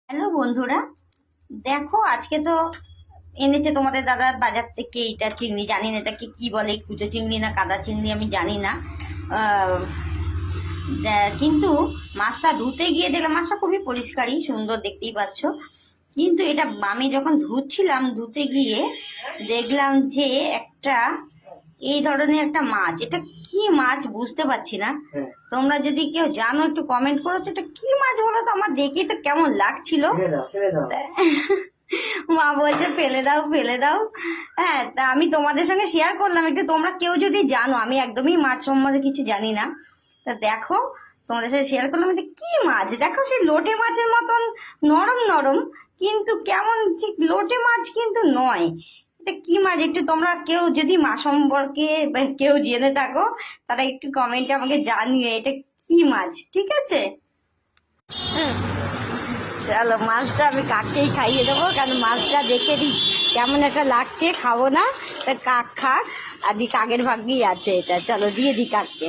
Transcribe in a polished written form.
Hello বন্ধুরা, দেখো আজকে তো এনেছে তোমাদের দাদা বাজার থেকে এটা চিংড়ি। জানি না এটাকে কি বলে, কুচো চিংড়ি না কাদা চিংড়ি আমি জানি না। আহ, কিন্তু মাছটা ধুতে গিয়ে দেখলাম মাছটা খুবই পরিষ্কারই সুন্দর, দেখতেই পাচ্ছ। কিন্তু এটা আমি যখন ধুচ্ছিলাম, ধুতে গিয়ে দেখলাম যে একটা এই ধরনের একটা মাছ। এটা কি মাছ বুঝতে পারছি না। তোমরা যদি কেউ জানো একটু কমেন্ট করো তো, এটা কি মাছ বলো তো। আমার দেখে তো কেমন লাগছিল। মা বলছে ফেলে দাও ফেলে দাও। হ্যাঁ, তা আমি তোমাদের সঙ্গে শেয়ার করলাম একটু, তোমরা কেউ যদি জানো। আমি একদমই মাছ সম্বন্ধে কিছু জানি না। তা দেখো, তোমাদের সাথে শেয়ার করলাম এটা কি মাছ। দেখো সেই লোটে মাছের মতন নরম নরম, কিন্তু কেমন ঠিক লোটে মাছ কিন্তু নয়। এটা কি মাছ একটু তোমরা কেউ যদি মাছ সম্পর্কে কেউ জেনে থাকো, তারা একটু কমেন্টে আমাকে জানিয়ে এটা কি মাছ, ঠিক আছে? চলো, মাছটা আমি কাককেই খাইয়ে দেবো, কারণ মাছটা দেখে দিই কেমন একটা লাগছে। খাবো না, তা কাক খাক, আজকে কাকের ভাগ্যেই আছে এটা। চলো দিয়ে দিই কাককে।